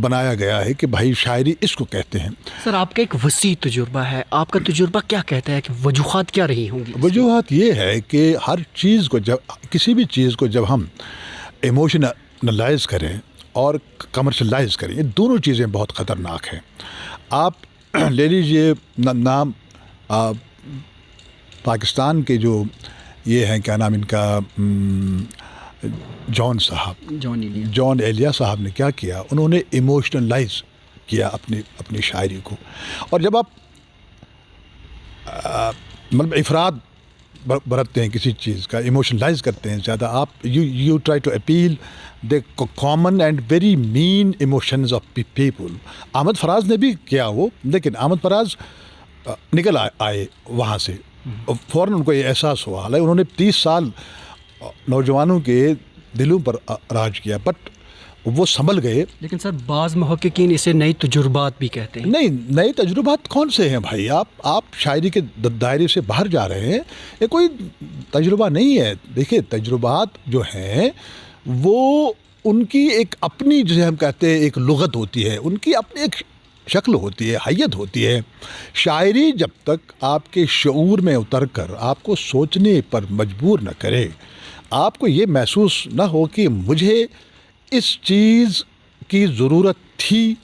بنایا گیا ہے کہ بھائی شاعری اس کو کہتے ہیں. سر آپ کا ایک وسیع تجربہ ہے, آپ کا تجربہ کیا کہتا ہے کہ وجوہات کیا رہی ہوں گی؟ وجوہات یہ ہے کہ ہر چیز کو کسی بھی چیز کو جب ہم ایموشنلائز کریں اور کمرشلائز کریں, یہ دونوں چیزیں بہت خطرناک ہیں. آپ لے لیجیے نام پاکستان کے جو یہ ہیں, کیا نام ان کا, جان ایلیا صاحب نے کیا کیا, انہوں نے ایموشنلائز کیا اپنی شاعری کو. اور جب آپ مطلب افراد برتتے ہیں کسی چیز کا, ایموشنلائز کرتے ہیں زیادہ, آپ you try to appeal the common and very main emotions of people. Ahmad Faraz نے بھی کیا وہ, لیکن احمد فراز نکل آئے وہاں سے, فوراً ان کو یہ احساس ہوا. حالانکہ انہوں نے 30 سال نوجوانوں کے دلوں پر راج کیا, بٹ وہ سنبھل گئے. لیکن سر بعض محققین اسے نئی تجربات بھی کہتے ہیں. نہیں, نئے تجربات کون سے ہیں بھائی؟ آپ شاعری کے دائرے سے باہر جا رہے ہیں. یہ کوئی تجربہ نہیں ہے. دیکھیے تجربات جو ہیں وہ ان کی ایک اپنی, جسے ہم کہتے ہیں ایک لغت ہوتی ہے, ان کی اپنی ایک شکل ہوتی ہے, حیت ہوتی ہے. شاعری جب تک آپ کے شعور میں اتر کر آپ کو سوچنے پر مجبور نہ کرے, آپ کو یہ محسوس نہ ہو کہ مجھے اس چیز کی ضرورت تھی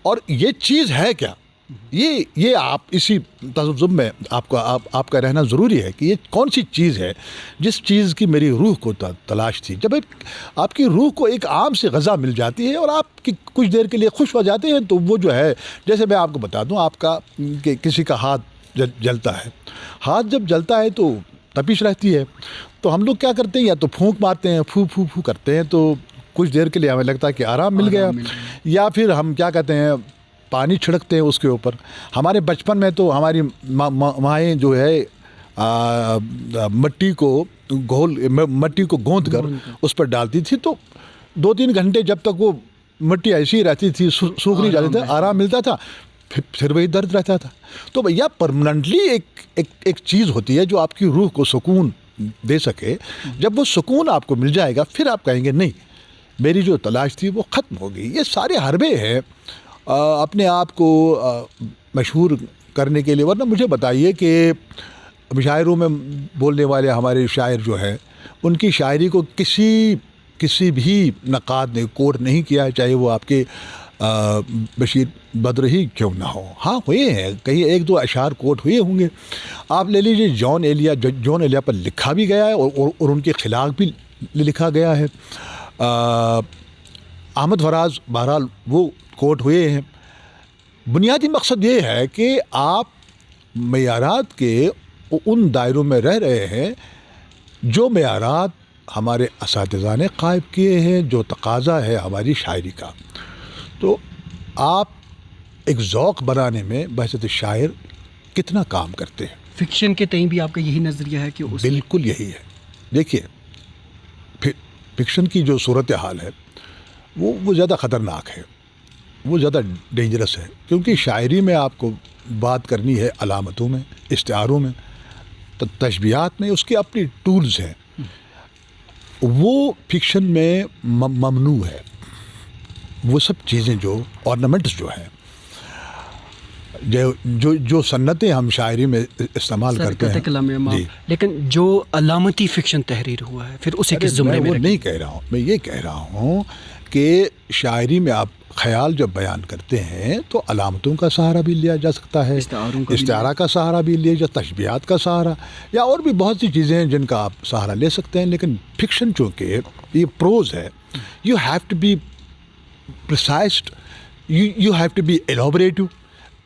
اور یہ چیز ہے کیا, یہ آپ اسی تذبذب میں آپ کا رہنا ضروری ہے کہ یہ کون سی چیز ہے جس چیز کی میری روح کو تلاش تھی. جب آپ کی روح کو ایک عام سی غذا مل جاتی ہے اور آپ کی کچھ دیر کے لیے خوش ہو جاتے ہیں, تو وہ جو ہے, جیسے میں آپ کو بتا دوں, آپ کا کہ کسی کا ہاتھ جلتا ہے, ہاتھ جب جلتا ہے تو تپش رہتی ہے, تو ہم لوگ کیا کرتے ہیں, یا تو پھونک مارتے ہیں, پھو پھو پھو کرتے ہیں, تو کچھ دیر کے لیے ہمیں لگتا ہے کہ آرام مل گیا, یا پھر ہم کیا کہتے ہیں, پانی چھڑکتے ہیں اس کے اوپر. ہمارے بچپن میں تو ہماری مائیں جو ہے مٹی کو گوندھ کر اس پر ڈالتی تھی, تو 2-3 گھنٹے جب تک وہ مٹی ایسی رہتی تھی, سوکھ نہیں جاتی تھی, آرام ملتا تھا, پھر وہی درد رہتا تھا. تو بھیا پرماننٹلی ایک چیز ہوتی ہے جو آپ کی روح کو سکون دے سکے. جب وہ سکون آپ کو مل جائے گا, پھر آپ کہیں گے نہیں, میری جو تلاش تھی وہ ختم ہو گئی. یہ سارے حربے ہیں اپنے آپ کو مشہور کرنے کے لیے. ورنہ مجھے بتائیے کہ مشاعروں میں بولنے والے ہمارے شاعر جو ہیں, ان کی شاعری کو کسی بھی نقاد نے کوٹ نہیں کیا, چاہے وہ آپ کے بشیر بدر ہی کیوں نہ ہو. ہاں ہوئے ہیں, کہیں 1-2 اشعار کوٹ ہوئے ہوں گے. آپ لے لیجیے جان ایلیا پر لکھا بھی گیا ہے اور ان کے خلاف بھی لکھا گیا ہے. احمد فراز بہرحال وہ کوٹ ہوئے ہیں. بنیادی مقصد یہ ہے کہ آپ معیارات کے ان دائروں میں رہ رہے ہیں جو معیارات ہمارے اساتذہ نے قائم کیے ہیں, جو تقاضا ہے ہماری شاعری کا. تو آپ ایک ذوق بنانے میں بحیثیت شاعر کتنا کام کرتے ہیں. فکشن کے تئیں بھی آپ کا یہی نظریہ ہے کہ بالکل یہی ہے. دیکھیے فکشن کی جو صورتحال ہے وہ زیادہ خطرناک ہے, وہ زیادہ ڈینجرس ہے, کیونکہ شاعری میں آپ کو بات کرنی ہے علامتوں میں, استعاروں میں, تشبیہات میں, اس کے اپنی ٹولز ہیں. وہ فکشن میں ممنوع ہے. وہ سب چیزیں جو آرنامنٹس جو ہیں, جو سنتیں ہم شاعری میں استعمال کرتے ہیں, لیکن جو علامتی فکشن تحریر ہوا ہے پھر اسے کس زمرے میں وہ نہیں کہہ رہا ہوں. میں یہ کہہ رہا ہوں کہ شاعری میں آپ خیال جب بیان کرتے ہیں تو علامتوں کا سہارا بھی لیا جا سکتا ہے, استعارہ کا سہارا بھی لیا جا, تشبیہات کا سہارا, یا اور بھی بہت سی چیزیں ہیں جن کا آپ سہارا لے سکتے ہیں. لیکن فکشن چونکہ یہ پروز ہے, you have to be precised, you have to be elaborative,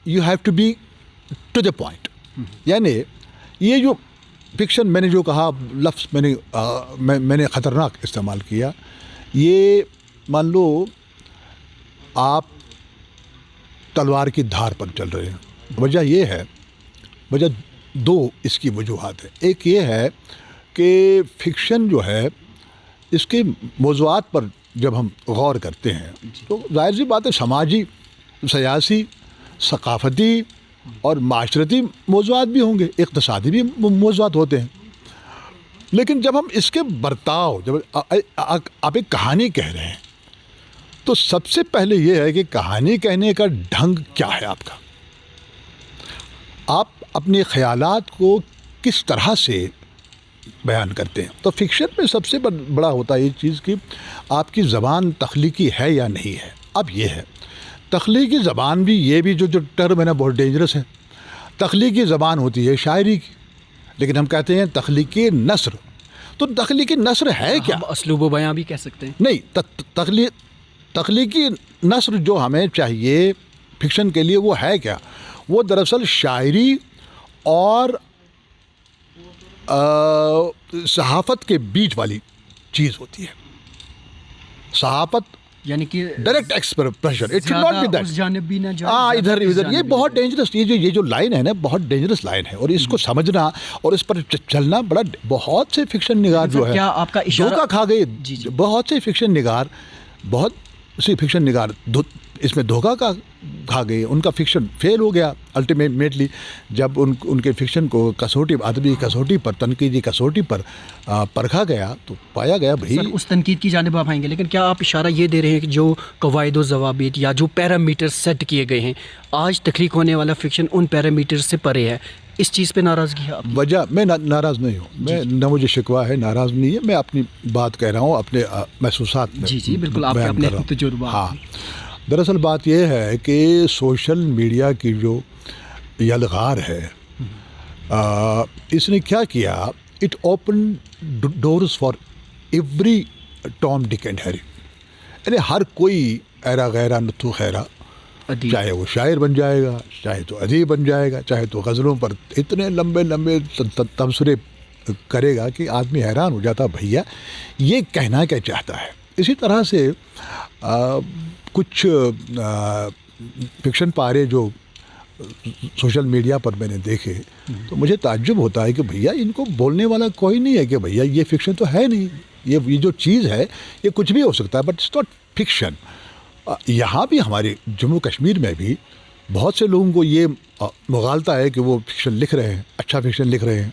you have to be to the point. یعنی یہ جو فکشن میں نے جو کہا لفظ میں نے خطرناک استعمال کیا, یہ مان لو آپ تلوار کی دھار پر چل رہے ہیں. وجہ یہ ہے, وجہ 2 اس کی وجوہات ہیں. ایک یہ ہے کہ فکشن جو ہے اس کے موضوعات پر جب ہم غور کرتے ہیں تو ظاہر سی بات ہے سماجی, سیاسی, ثقافتی اور معاشرتی موضوعات بھی ہوں گے, اقتصادی بھی موضوعات ہوتے ہیں. لیکن جب ہم اس کے برتاؤ, جب آپ ایک کہانی کہہ رہے ہیں تو سب سے پہلے یہ ہے کہ کہانی کہنے کا ڈھنگ کیا ہے آپ کا، آپ اپنے خیالات کو کس طرح سے بیان کرتے ہیں. تو فکشن میں سب سے بڑا ہوتا ہے یہ چیز کہ آپ کی زبان تخلیقی ہے یا نہیں ہے. اب یہ ہے تخلیقی زبان بھی، یہ بھی جو ٹرم ہے نا بہت ڈینجرس ہے. تخلیقی زبان ہوتی ہے شاعری کی، لیکن ہم کہتے ہیں تخلیقی نثر. تو تخلیقی نثر ہے کیا؟ ہم اسلوب و بیاں بھی کہہ سکتے ہیں. نہیں، تخلیقی نثر جو ہمیں چاہیے فکشن کے لیے وہ ہے کیا؟ وہ دراصل شاعری اور صحافت کے بیچ والی چیز ہوتی ہے. صحافت یعنی کہ direct expression, it should not be that. اس جانب بھی نہ جائے. ادھر یہ بہت ڈینجرس، یہ جو لائن ہے نا بہت ڈینجرس لائن ہے، اور اس کو سمجھنا اور اس پر چلنا بہت سے فکشن نگار جو ہے کیا آپ کا اشارہ دھوکہ کھا گئے. جی. بہت سے فکشن نگار اس میں دھوکہ کھا گئے. ان کا فکشن فیل ہو گیا الٹیمیٹلی جب ان کے فکشن کو ادبی کسوٹی پر، تنقیدی کسوٹی پر پرکھا گیا تو پایا گیا بھائی. سر اس تنقید کی جانب آپ آئیں گے، لیکن کیا آپ اشارہ یہ دے رہے ہیں کہ جو قواعد و ضوابط یا جو پیرامیٹر سیٹ کیے گئے ہیں آج تخلیق ہونے والا فکشن ان پیرامیٹر سے پرے ہے؟ اس چیز پہ ناراضگی ہے آپ کی؟ وجہ میں ناراض نہیں ہوں، میں نہ مجھے شکوہ ہے، ناراض نہیں ہے. میں اپنی بات کہہ رہا ہوں، اپنے محسوسات میں. جی بالکل، آپ کے اپنے تجربات. ہاں، دراصل بات یہ ہے کہ سوشل میڈیا کی جو یلغار ہے، اس نے کیا it open doors for every Tom Dick and Harry. یعنی ہر کوئی ایرا غیرہ نتھو خیرہ، چاہے وہ شاعر بن جائے گا، چاہے تو ادیب بن جائے گا، چاہے تو غزلوں پر اتنے لمبے تبصرے کرے گا کہ آدمی حیران ہو جاتا بھیا یہ کہنا کیا چاہتا ہے. اسی طرح سے کچھ فکشن پارے جو سوشل میڈیا پر میں نے دیکھے تو مجھے تعجب ہوتا ہے کہ بھیا ان کو بولنے والا کوئی نہیں ہے کہ بھیا یہ فکشن تو ہے نہیں، یہ جو چیز ہے یہ کچھ بھی ہو سکتا ہے، بٹ اٹس ناٹ فکشن. یہاں بھی ہمارے جموں کشمیر میں بھی بہت سے لوگوں کو یہ مغالطہ ہے کہ وہ فکشن لکھ رہے ہیں، اچھا فکشن لکھ رہے ہیں.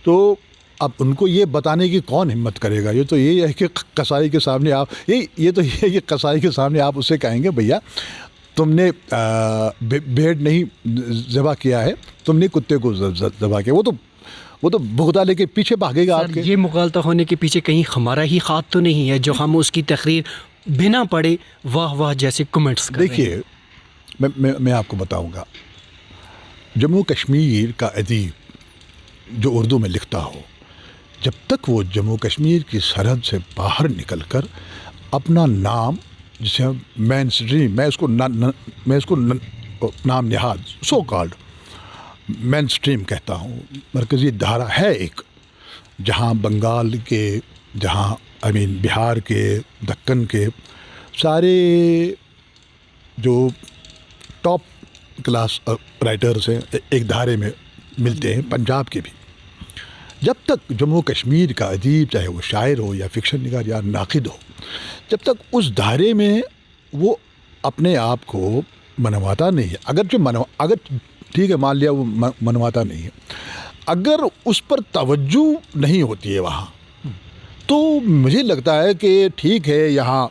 تو اب ان کو یہ بتانے کی کون ہمت کرے گا؟ یہ تو یہی ہے کہ قصائی کے سامنے آپ یہ قصائی کے سامنے آپ اسے کہیں گے بھیا تم نے بھیڑ نہیں ذبح کیا ہے، تم نے کتے کو ذبح کیا. وہ تو بغدہ لے کے پیچھے بھاگے گا آپ کے. یہ مغالطہ ہونے کے پیچھے کہیں ہمارا ہی ہاتھ تو نہیں ہے جو ہم اس کی تقریر بنا پڑھے واہ واہ جیسے کمنٹس کر رہے ہیں؟ دیکھیے میں آپ کو بتاؤں گا، جموں کشمیر کا ادیب جو اردو میں لکھتا ہو، جب تک وہ جموں کشمیر کی سرحد سے باہر نکل کر اپنا نام، جسے مین اسٹریم، میں اس کو نام نہاد سو کالڈ مین اسٹریم کہتا ہوں، مرکزی دھارا ہے ایک، جہاں بنگال کے، جہاں بہار کے، دکن کے سارے جو ٹاپ کلاس رائٹرز ہیں ایک دھارے میں ملتے ہیں، پنجاب کے بھی. جب تک جموں کشمیر کا ادیب، چاہے وہ شاعر ہو یا فکشن نگار یا ناقد ہو، جب تک اس دھارے میں وہ اپنے آپ کو منواتا نہیں ہے، اگر ٹھیک ہے مان لیا وہ منواتا نہیں ہے، اگر اس پر توجہ نہیں ہوتی ہے وہاں، تو مجھے لگتا ہے کہ ٹھیک ہے یہاں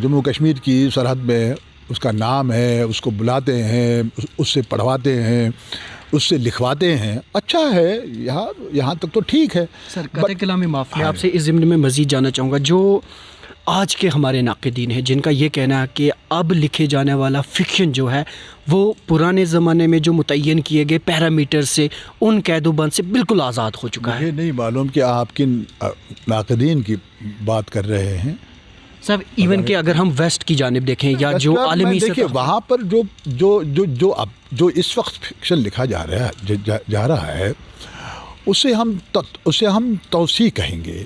جموں کشمیر کی سرحد میں اس کا نام ہے، اس کو بلاتے ہیں، اس سے پڑھواتے ہیں، اس سے لکھواتے ہیں، اچھا ہے، یہاں تک تو ٹھیک ہے. سر قطع کلام میں معاف، میں آپ سے اس ضمن میں مزید جاننا چاہوں گا، جو آج کے ہمارے ناقدین ہیں جن کا یہ کہنا ہے کہ اب لکھے جانے والا فکشن جو ہے وہ پرانے زمانے میں جو متعین کیے گئے پیرامیٹر سے، ان قید و بند سے بالکل آزاد ہو چکا ہے. مجھے نہیں معلوم کہ آپ کن ناقدین کی بات کر رہے ہیں. سب ایون کہ اگر ہم ویسٹ کی جانب دیکھیں یا جو عالمی دیکھیں وہاں پر جو اس وقت فکشن لکھا جا رہا ہے اسے ہم توسیع کہیں گے،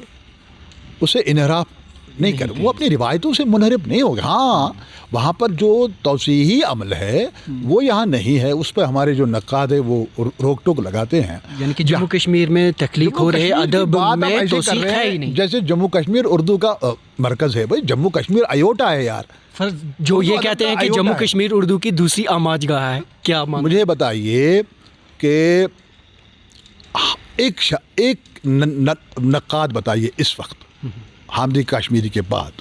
اسے انحراف نہیں کر، وہ اپنی روایتوں سے منحرف نہیں ہوگا. ہاں وہاں پر جو توسیعی عمل ہے وہ یہاں نہیں ہے، اس پہ ہمارے جو نقاد ہیں وہ روک ٹوک لگاتے ہیں. یعنی کہ جموں کشمیر میں تخلیق ہو رہے ادب میں توسیع ہے ہی نہیں. جیسے جموں کشمیر اردو کا مرکز ہے، بھائی جموں کشمیر ایوٹا ہے یار. جو یہ کہتے ہیں کہ جموں کشمیر اردو کی دوسری آماج گاہ ہے، کیا مجھے بتائیے کہ ایک نقاد بتائیے اس وقت حامدی کاشمیری کے بعد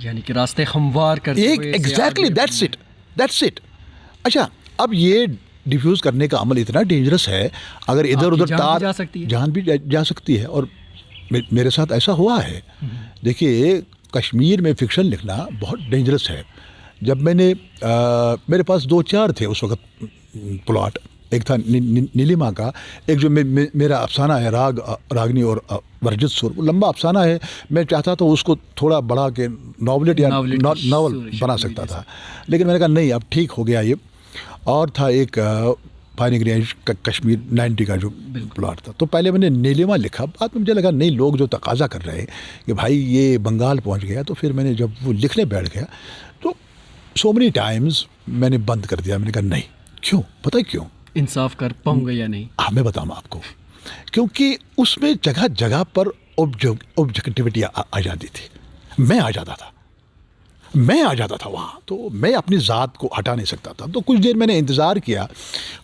یعنی کہ راستے ہموار کرتے ہوئے ایگزیکٹلی دیٹس اٹ. اچھا اب یہ ڈیفیوز کرنے کا عمل اتنا ڈینجرس ہے, اگر ادھر ادھر تار جان بھی جا سکتی ہے, اور میرے ساتھ ایسا ہوا ہے. دیکھیے کشمیر میں فکشن لکھنا بہت ڈینجرس ہے. جب میں نے میرے پاس 2-4 تھے اس وقت پلاٹ, ایک تھا نیلیما کا, ایک جو میرا افسانہ ہے راگنی اور ورجت سور, وہ لمبا افسانہ ہے. میں چاہتا تھا اس کو تھوڑا بڑھا کے ناولٹ یا ناول بنا سکتا تھا, لیکن میں نے کہا نہیں اب ٹھیک ہو گیا یہ. اور تھا ایک فائرنگ رینج کشمیر 90 کا جو پلاٹ تھا, تو پہلے میں نے نیلیما لکھا. بعد میں مجھے لگا نہیں لوگ جو تقاضا کر رہے ہیں کہ بھائی یہ بنگال پہنچ گیا, تو پھر میں نے جب وہ لکھنے بیٹھ گیا تو سو مینی ٹائمز میں نے بند کر دیا. میں نے کہا نہیں. کیوں؟ پتہ ہے کیوں؟ انصاف کر پاؤں گا یا نہیں؟ ہاں میں بتاؤں آپ کو, کیونکہ اس میں جگہ جگہ پر آبجیکٹیوٹی آ جاتی تھی. میں آ جاتا تھا وہاں, تو میں اپنی ذات کو ہٹا نہیں سکتا تھا. تو کچھ دیر میں نے انتظار کیا,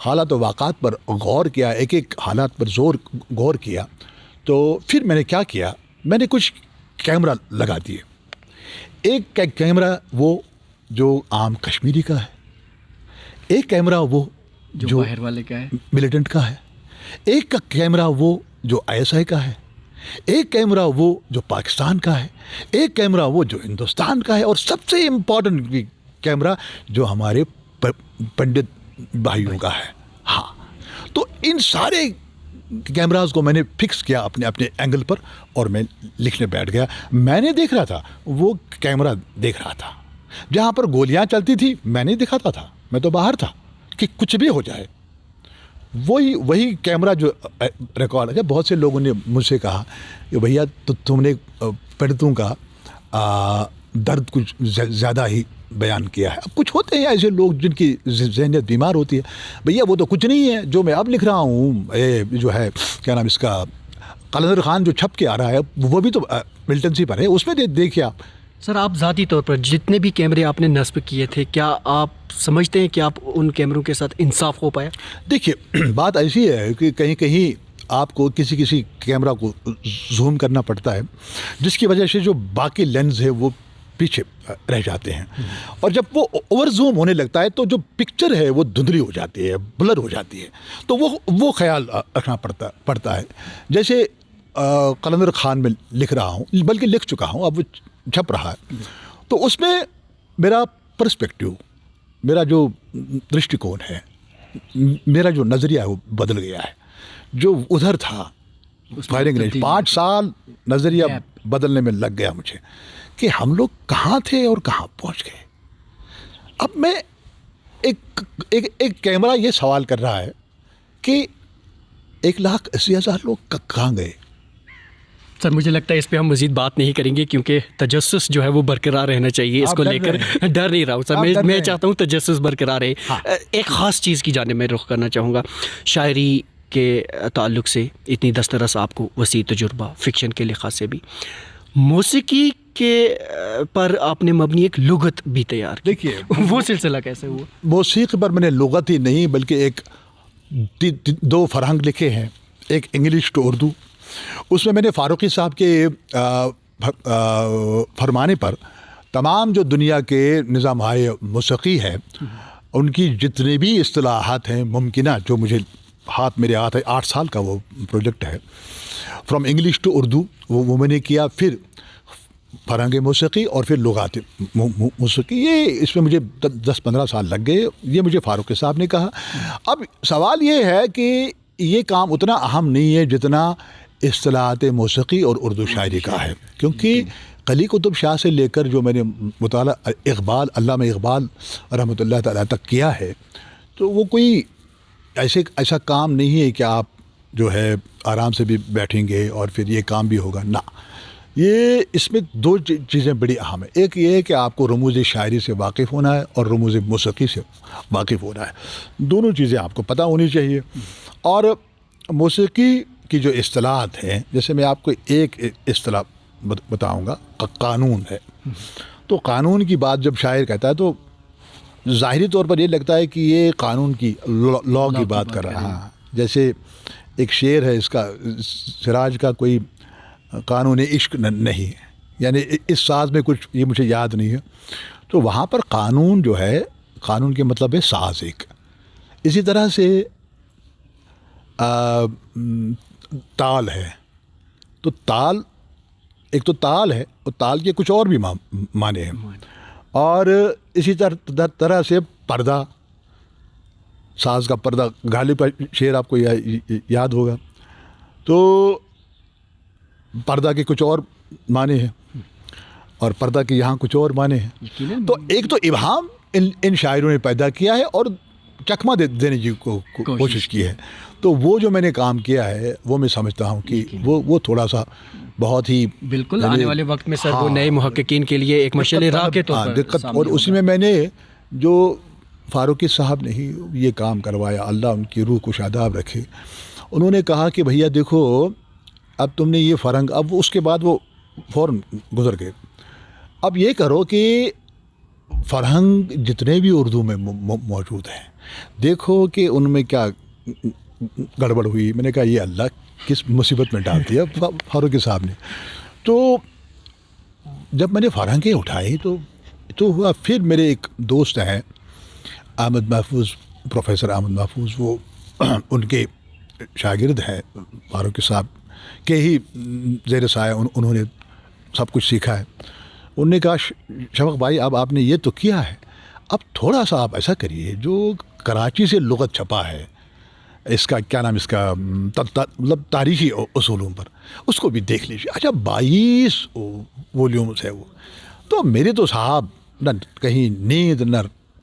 حالات و واقعات پر غور کیا, ایک ایک حالات پر غور کیا. تو پھر میں نے کیا کیا, میں نے کچھ کیمرہ لگا دیے. ایک کیمرہ وہ جو عام کشمیری کا ہے, ایک کیمرہ وہ جو باہر والے کا ہے, ملیٹنٹ کا ہے, ایک کا کیمرہ وہ جو ISI کا ہے, ایک کیمرہ وہ جو پاکستان کا ہے, ایک کیمرہ وہ جو ہندوستان کا ہے, اور سب سے امپورٹنٹ کیمرہ جو ہمارے پنڈت بھائیوں کا ہے. ہاں, تو ان سارے کیمراز کو میں نے فکس کیا اپنے اینگل پر, اور میں لکھنے بیٹھ گیا. میں نے دیکھ رہا تھا, وہ کیمرہ دیکھ رہا تھا. جہاں پر گولیاں چلتی تھی میں نہیں دکھاتا تھا, میں تو باہر تھا کہ کچھ بھی ہو جائے. وہی کیمرہ جو ریکارڈ ہے. بہت سے لوگوں نے مجھ سے کہا کہ بھیا تم نے پنڈتوں کا درد کچھ زیادہ ہی بیان کیا ہے. اب کچھ ہوتے ہیں ایسے لوگ جن کی ذہنیت بیمار ہوتی ہے. بھیا وہ تو کچھ نہیں ہے جو میں اب لکھ رہا ہوں, جو ہے کیا نام اس کا, قلندر خان جو چھپ کے آ رہا ہے, وہ بھی تو ملٹنسی پر ہے. اس میں دیکھیے آپ. سر آپ ذاتی طور پر جتنے بھی کیمرے آپ نے نصب کیے تھے, کیا آپ سمجھتے ہیں کہ آپ ان کیمروں کے ساتھ انصاف ہو پایا؟ دیکھیے بات ایسی ہے کہ کہیں کہیں آپ کو کسی کیمرہ کو زوم کرنا پڑتا ہے, جس کی وجہ سے جو باقی لینز ہے وہ پیچھے رہ جاتے ہیں, اور جب وہ اوور زوم ہونے لگتا ہے تو جو پکچر ہے وہ دھندلی ہو جاتی ہے, بلر ہو جاتی ہے. تو وہ خیال رکھنا پڑتا ہے. جیسے قلندر خان میں لکھ رہا ہوں, بلکہ لکھ چکا ہوں, اب وہ چھپ رہا ہے, تو اس میں میرا پرسپیکٹیو, میرا جو درشٹیکون ہے, میرا جو نظریہ ہے وہ بدل گیا ہے. جو ادھر تھا فائرنگ رینج 5 سال نظریہ بدلنے میں لگ گیا مجھے کہ ہم لوگ کہاں تھے اور کہاں پہنچ گئے. اب میں ایک کیمرہ یہ سوال کر رہا ہے کہ 1,80,000 لوگ کہاں گئے. سر مجھے لگتا ہے اس پہ ہم مزید بات نہیں کریں گے, کیونکہ تجسس جو ہے وہ برقرار رہنا چاہیے. اس کو لے کر ڈر نہیں رہا ہوں سر, میں چاہتا ہوں تجسس برقرار رہے. ایک خاص چیز کی جانب میں رخ کرنا چاہوں گا. شاعری کے تعلق سے اتنی دسترس آپ کو, وسیع تجربہ فکشن کے لحاظ سے بھی, موسیقی کے پر آپ نے مبنی ایک لغت بھی تیار کی. دیکھیے وہ سلسلہ کیسے ہوا؟ موسیقی پر میں نے لغت ہی نہیں بلکہ ایک 2 فرہنگ لکھے ہیں, ایک انگلش ٹو اردو. اس میں نے فاروقی صاحب کے فرمانے پر تمام جو دنیا کے نظام ہائے موسیقی ہے ان کی جتنی بھی اصطلاحات ہیں ممکنہ, جو مجھے میرے ہاتھ ہے, 8 سال کا وہ پروجیکٹ ہے, فرام انگلش ٹو اردو, وہ میں نے کیا. پھر فرہنگ موسیقی اور پھر لغات موسیقی, یہ اس میں مجھے 10-15 سال لگ گئے. یہ مجھے فاروقی صاحب نے کہا. اب سوال یہ ہے کہ یہ کام اتنا اہم نہیں ہے جتنا اصطلاحات موسیقی اور اردو شاعری کا ہے, کیونکہ قلی قطب شاہ سے لے کر جو میں نے مطالعہ اقبال, علامہ اقبال رحمۃ اللہ تعالیٰ تک کیا ہے, تو وہ کوئی ایسا کام نہیں ہے کہ آپ جو ہے آرام سے بھی بیٹھیں گے اور پھر یہ کام بھی ہوگا. نہ, یہ اس میں 2 چیزیں بڑی اہم ہیں. ایک یہ ہے کہ آپ کو رموز شاعری سے واقف ہونا ہے اور رموز موسیقی سے واقف ہونا ہے. دونوں چیزیں آپ کو پتہ ہونی چاہیے. اور موسیقی کی جو اصطلاحات ہیں, جیسے میں آپ کو ایک اصطلاح بتاؤں گا, قانون ہے. تو قانون کی بات جب شاعر کہتا ہے تو ظاہری طور پر یہ لگتا ہے کہ یہ قانون کی لا کی بات کر رہا ہے. جیسے ایک شعر ہے اس کا, سراج کا, کوئی قانون عشق نہیں, یعنی اس ساز میں کچھ یہ مجھے یاد نہیں ہے. تو وہاں پر قانون جو ہے، قانون کے مطلب ہے ساز ایک. اسی طرح سے تال ہے. تو تال ایک تو تال ہے، اور تال کے کچھ اور بھی معنی ہیں. اور اسی طرح سے پردہ، ساز کا پردہ، غالب کا شعر آپ کو یاد ہوگا. تو پردہ کے کچھ اور معنی ہیں، اور پردہ کے یہاں کچھ اور معنی ہیں. تو ایک تو ابہام ان شاعروں نے پیدا کیا ہے اور چکمہ دینے کی کوشش کی ہے. تو وہ جو میں نے کام کیا ہے وہ میں سمجھتا ہوں کہ وہ تھوڑا سا بہت ہی بالکل آنے والے وقت میں سر وہ نئے محققین کے لیے ایک مشعل راہ کے طور پر دقت. اور اسی میں نے جو فاروقی صاحب نے ہی یہ کام کروایا، اللہ ان کی روح کو شاداب رکھے. انہوں نے کہا کہ بھیا دیکھو، اب تم نے یہ فرنگ، اب اس کے بعد وہ فوراً گزر گئے. اب یہ کرو کہ فرہنگ جتنے بھی اردو میں موجود ہیں، دیکھو کہ ان میں کیا گڑبڑ ہوئی. میں نے کہا یہ اللہ کس مصیبت میں ڈال دیا فاروقی صاحب نے. تو جب میں نے فرہنگیں اٹھائی تو ہوا. پھر میرے ایک دوست ہیں احمد محفوظ، پروفیسر احمد محفوظ، وہ ان کے شاگرد ہیں فاروقی صاحب کے ہی زیر سایہ انہوں نے سب کچھ سیکھا ہے. انہوں نے کہا شفق بھائی اب آپ نے یہ تو کیا ہے، اب تھوڑا سا آپ ایسا کریے، جو کراچی سے لغت چھپا ہے، اس کا کیا نام، اس کا مطلب تاریخی اصولوں پر، اس کو بھی دیکھ لیجیے. اچھا 22 ولیومز ہے وہ. تو میرے تو صاحب نہ کہیں نیند، نہ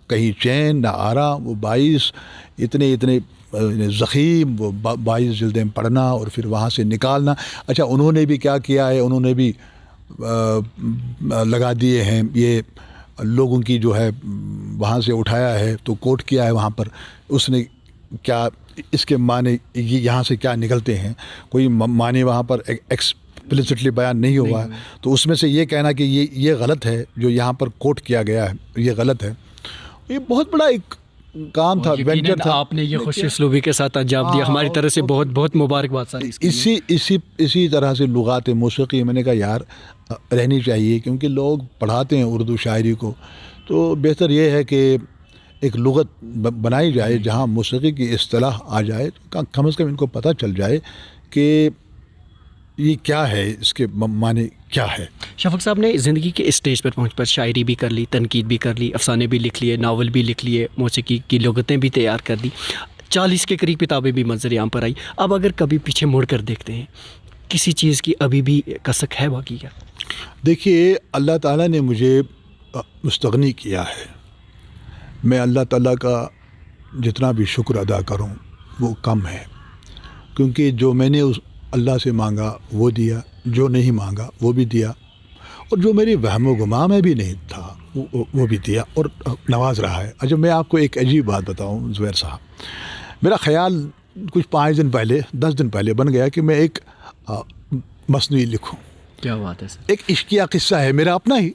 کہیں چین، نہ آرام. وہ 22 اتنے زخیم، وہ 22 جلدیں پڑھنا اور پھر وہاں سے نکالنا. اچھا انہوں نے بھی کیا کیا ہے، انہوں نے بھی لگا دیے ہیں یہ لوگوں کی جو ہے وہاں سے اٹھایا ہے تو کوٹ کیا ہے وہاں پر. اس نے کیا اس کے معنی یہاں سے کیا نکلتے ہیں، کوئی معنی وہاں پر ایکسپلسٹلی بیان نہیں ہوا ہے. تو اس میں سے یہ کہنا کہ یہ غلط ہے جو یہاں پر کوٹ کیا گیا ہے، یہ غلط ہے. یہ بہت بڑا ایک کام تھا، وینچر تھا. آپ نے یہ خوش اسلوبی کے ساتھ انجام دیا، ہماری طرف سے بہت بہت مبارکباد سر. اسی طرح سے لغات موسیقی میں نے کہا یار رہنی چاہیے، کیونکہ لوگ پڑھاتے ہیں اردو شاعری کو. تو بہتر یہ ہے کہ ایک لغت بنائی جائے جہاں موسیقی کی اصطلاح آ جائے، تو کم از کم ان کو پتہ چل جائے کہ یہ کیا ہے، اس کے معنی کیا ہے. شفق صاحب نے زندگی کے اسٹیج پر پہنچ پر شاعری بھی کر لی، تنقید بھی کر لی، افسانے بھی لکھ لیے، ناول بھی لکھ لیے، موسیقی کی لغتیں بھی تیار کر دی، 40 کے قریب کتابیں بھی منظر عام پر آئی. اب اگر کبھی پیچھے مڑ کر دیکھتے ہیں، کسی چیز کی ابھی بھی کسک ہے باقی کیا؟ دیکھیے اللہ تعالیٰ نے مجھے مستغنی کیا ہے. میں اللہ تعالیٰ کا جتنا بھی شکر ادا کروں وہ کم ہے، کیونکہ جو میں نے اس اللہ سے مانگا وہ دیا، جو نہیں مانگا وہ بھی دیا، اور جو میری وہم و گمان میں بھی نہیں تھا وہ بھی دیا اور نواز رہا ہے. اچھا میں آپ کو ایک عجیب بات بتاؤں زبیر صاحب، میرا خیال کچھ 5 دن پہلے 10 دن پہلے بن گیا کہ میں ایک مصنوعی لکھوں. کیا بات ہے سر؟ ایک عشقیہ قصہ ہے میرا اپنا ہی.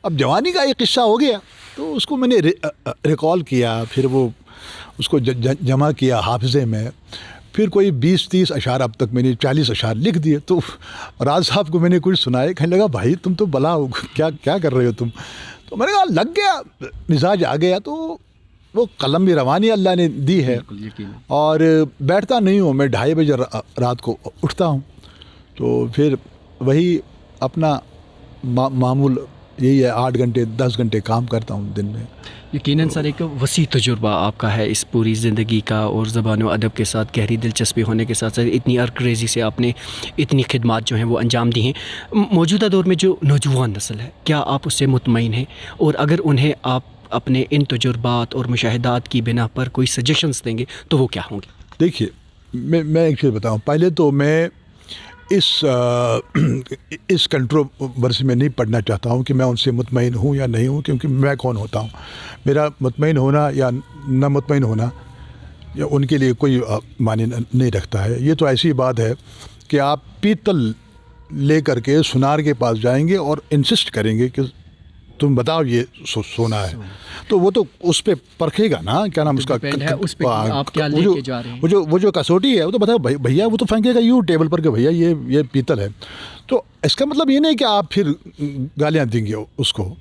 اب جوانی کا ایک قصہ ہو گیا تو اس کو میں نے ریکال کیا، پھر وہ اس کو جمع کیا حافظے میں، پھر کوئی 20-30 اشعار، اب تک میں نے 40 اشعار لکھ دیے. تو راز صاحب کو میں نے کچھ سنائے، کہنے لگا بھائی تم تو بلا ہو، کیا کر رہے ہو تم. تو میں نے کہا لگ گیا، مزاج آ گیا. تو وہ قلم بھی روانی اللہ نے دی ہے، اور بیٹھتا نہیں ہوں میں، 2:30 بجے رات کو اٹھتا ہوں. تو پھر وہی اپنا معمول یہی ہے، 8 گھنٹے 10 گھنٹے کام کرتا ہوں دن میں. یقیناً سر ایک وسیع تجربہ آپ کا ہے اس پوری زندگی کا، اور زبان و ادب کے ساتھ گہری دلچسپی ہونے کے ساتھ ساتھ اتنی ارکریزی سے آپ نے اتنی خدمات جو ہیں وہ انجام دی ہیں. موجودہ دور میں جو نوجوان نسل ہے، کیا آپ اس سے مطمئن ہیں؟ اور اگر انہیں آپ اپنے ان تجربات اور مشاہدات کی بنا پر کوئی سجیشنز دیں گے تو وہ کیا ہوں گے؟ دیکھیے میں ایک چیز بتاؤں. پہلے تو میں اس کنٹروورسی میں نہیں پڑھنا چاہتا ہوں کہ میں ان سے مطمئن ہوں یا نہیں ہوں، کیونکہ میں کون ہوتا ہوں. میرا مطمئن ہونا یا نہ مطمئن ہونا یا ان کے لیے کوئی معنی نہیں رکھتا ہے. یہ تو ایسی بات ہے کہ آپ پیتل لے کر کے سونار کے پاس جائیں گے اور انسسٹ کریں گے کہ تم بتاؤ یہ سونا ہے، تو وہ تو اس پہ پرکھے گا نا، کیا نام اس کا، وہ جو کسوٹی ہے وہ تو بتاؤ بھیا، وہ تو پھینکے گا یوں ٹیبل پر کہ بھیا یہ پیتل ہے. تو اس کا مطلب یہ نہیں کہ آپ پھر گالیاں دیں گے اس کو.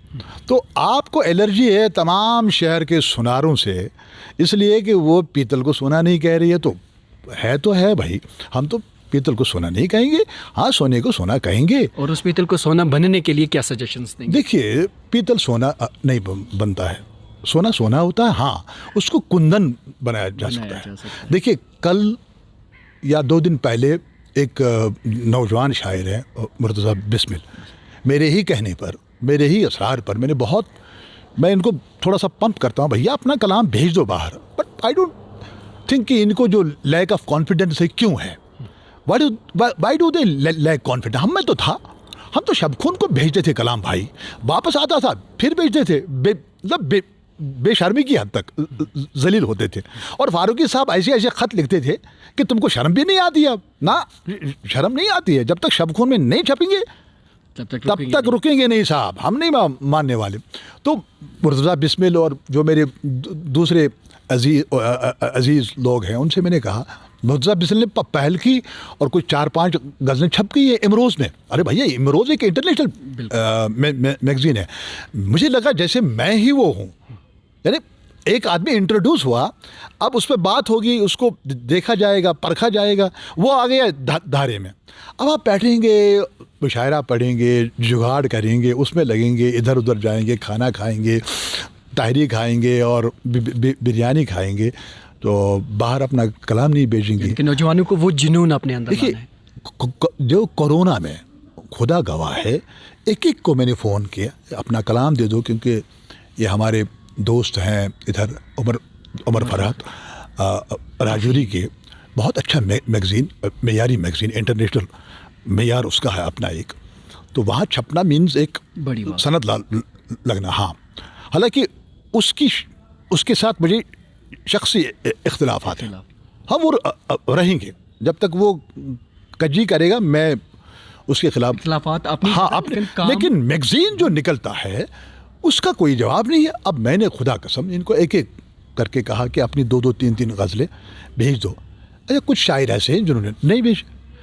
تو آپ کو الرجی ہے تمام شہر کے سوناروں سے، اس لیے کہ وہ پیتل کو سونا نہیں کہہ رہی ہے. تو ہے بھائی، ہم تو پیتل کو سونا نہیں کہیں گے، ہاں سونے کو سونا کہیں گے. اور اس پیتل کو سونا بننے کے لیے کیا سجیشنز دیں گے؟ دیکھیے، پیتل سونا نہیں بنتا ہے، سونا سونا ہوتا ہے، ہاں اس کو کندن بنایا جا سکتا ہے. دیکھیے، کل یا 2 دن پہلے ایک نوجوان شاعر ہے مرتضیٰ بسمل، میرے ہی کہنے پر، میرے ہی اصرار پر میں ان کو تھوڑا سا پمپ کرتا ہوں، بھیا اپنا کلام بھیج دو باہر. بٹ آئی ڈونٹ تھنک کہ ان کو جو لیک آف کانفیڈنس ہے کیوں ہے. Why do they lack confidence? ہم میں تو تھا، ہم تو شب خون کو بھیجتے تھے کلام بھائی، واپس آتا تھا پھر بھیجتے تھے، بے شرمی کی حد تک ذلیل ہوتے تھے. اور فاروقی صاحب ایسے خط لکھتے تھے کہ تم کو شرم بھی نہیں آتی ہے. اب نہ شرم نہیں آتی ہے، جب تک شب خون میں نہیں چھپیں گے تب تک رکیں گے نہیں صاحب، ہم نہیں ماننے والے. تو مرتضیٰ بسمل اور جو میرے دوسرے عزیز لوگ ہیں ان سے میں نے کہا، مرتضیٰ بسمل نے پہل کی اور کچھ 4-5 غزلیں چھپ گئی ہے امروز میں. ارے بھیا، امروز ایک انٹرنیشنل میگزین ہے. مجھے لگا جیسے میں ہی وہ ہوں، یعنی ایک آدمی انٹروڈیوس ہوا، اب اس پہ بات ہوگی، اس کو دیکھا جائے گا، پرکھا جائے گا، وہ آ گیا دھارے میں. اب آپ بیٹھیں گے، مشاعرہ پڑھیں گے، جگاڑ کریں گے، اس میں لگیں گے، ادھر ادھر جائیں گے، کھانا کھائیں گے، تحری کھائیں گے اور بریانی کھائیں گے، تو باہر اپنا کلام نہیں بھیجیں گے. نوجوانوں کو وہ جنون اپنے اندر لانا ہے. دیکھیے، جو کورونا میں خدا گواہ ہے، ایک کو میں نے فون کیا، اپنا کلام دے دو، کیونکہ یہ ہمارے دوست ہیں ادھر عمر فرحت راجوری کے، بہت اچھا میگزین، معیاری میگزین، انٹرنیشنل معیار اس کا ہے اپنا ایک. تو وہاں چھپنا مینز ایک بڑی سند لگنا. ہاں، حالانکہ اس کے ساتھ مجھے شخصی اختلافات ہیں، ہم وہ رہیں گے جب تک وہ کجی کرے گا، میں اس کے خلاف اختلافات ہاں اپنے. لیکن میگزین جو نکلتا ہے اس کا کوئی جواب نہیں ہے. اب میں نے خدا قسم ان کو ایک کر کے کہا کہ اپنی 2-2 3-3 غزلیں بھیج دو. اچھا، کچھ شاعر ایسے ہیں جنہوں نے نہیں بھیج،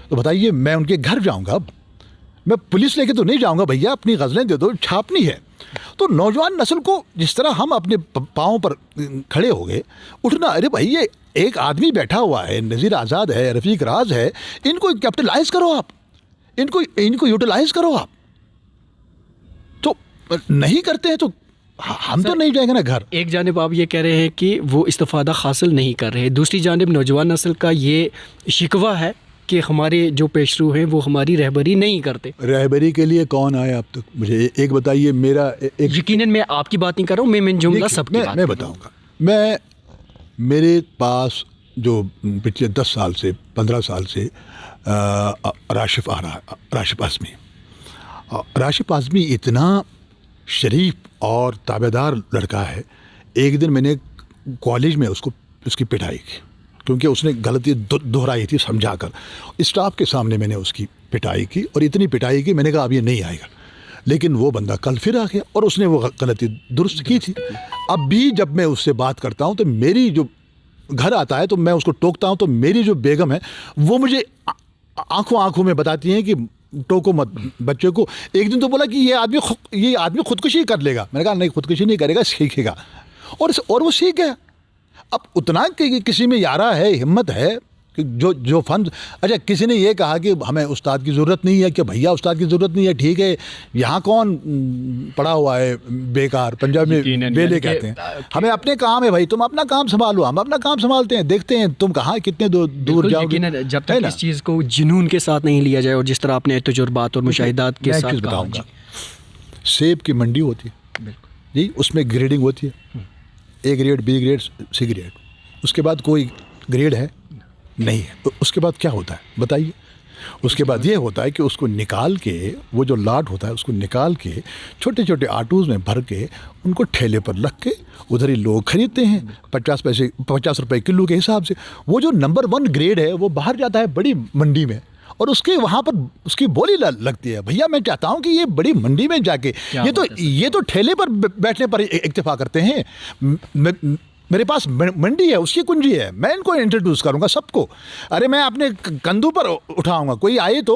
تو بتائیے میں ان کے گھر جاؤں گا؟ اب میں پولیس لے کے تو نہیں جاؤں گا، بھیا اپنی غزلیں دے دو، چھاپنی ہے. تو نوجوان نسل کو جس طرح ہم اپنے پاؤں پر کھڑے ہو گئے، اٹھنا. ارے بھائی، یہ ایک آدمی بیٹھا ہوا ہے، نذیر آزاد ہے، رفیق راز ہے، ان کو کیپٹلائز کرو آپ، ان کو یوٹیلائز کرو آپ. تو نہیں کرتے ہیں تو ہم تو نہیں جائیں گے نا گھر. ایک جانب آپ یہ کہہ رہے ہیں کہ وہ استفادہ حاصل نہیں کر رہے، دوسری جانب نوجوان نسل کا یہ شکوہ ہے کہ ہمارے جو پیش رو ہیں وہ ہماری رہبری نہیں کرتے. رہبری کے لیے کون آیا اب تک؟ مجھے ایک بتائیے. میرا یقیناً میں آپ کی بات نہیں کر رہا ہوں، میں جملہ سب کی بات میں بتاؤں گا. میرے پاس جو پچھلے 10 سال سے 15 سال سے راشف آ رہا ہے، راشف اعظمی اتنا شریف اور تابعدار لڑکا ہے. ایک دن میں نے کالج میں اس کی پٹائی کی، کیونکہ اس نے غلطی دہرائی تھی سمجھا کر. اسٹاف کے سامنے میں نے اس کی پٹائی کی، اور اتنی پٹائی کی میں نے کہا اب یہ نہیں آئے گا. لیکن وہ بندہ کل پھر آ گیا اور اس نے وہ غلطی درست کی تھی. اب بھی جب میں اس سے بات کرتا ہوں تو میری جو گھر آتا ہے تو میں اس کو ٹوکتا ہوں، تو میری جو بیگم ہے وہ مجھے آنکھوں میں بتاتی ہیں کہ ٹوکو مت بچے کو. ایک دن تو بولا کہ یہ آدمی خودکشی کر لے گا. میں نے کہا نہیں، خودکشی نہیں کرے گا، سیکھے گا. اور وہ سیکھ گیا. اب اتنا کہ کسی میں یارہ ہے، ہمت ہے کہ جو فن. اچھا، کسی نے یہ کہا کہ ہمیں استاد کی ضرورت نہیں ہے، کہ بھیا استاد کی ضرورت نہیں ہے، ٹھیک ہے، یہاں کون پڑا ہوا ہے بیکار؟ پنجاب میں بیلے کہتے ہیں. ہمیں اپنے کام ہے بھائی، تم اپنا کام سنبھالو، ہم اپنا کام سنبھالتے ہیں، دیکھتے ہیں تم کہاں کتنے دور جاؤ گے. جب تک اس چیز کو جنون کے ساتھ نہیں لیا جائے، اور جس طرح آپ نے تجربات اور مشاہدات کے ساتھ بتاؤں گا. سیب کی منڈی ہوتی ہے جی، اس میں گریڈنگ ہوتی ہے، A grade, B grade, C grade. اس کے بعد کوئی گریڈ ہے نہیں ہے. اس کے بعد کیا ہوتا ہے بتائیے؟ اس کے بعد یہ ہوتا ہے کہ اس کو نکال کے، وہ جو لاٹ ہوتا ہے اس کو نکال کے چھوٹے چھوٹے آٹوز میں بھر کے ان کو ٹھیلے پر رکھ کے ادھر ہی لوگ خریدتے ہیں 50 روپے کلو کے حساب سے. وہ جو نمبر 1 گریڈ ہے وہ باہر جاتا ہے بڑی منڈی میں، اور اس کے وہاں پر اس کی بولی لگتی ہے. بھیا میں چاہتا ہوں کہ یہ بڑی منڈی میں جا کے، یہ تو ٹھیلے پر بیٹھنے پر اکتفا کرتے ہیں. میرے پاس منڈی ہے، اس کی کنجی ہے، میں ان کو انٹروڈیوس کروں گا سب کو. ارے میں اپنے کندھوں پر اٹھاؤں گا، کوئی آئے تو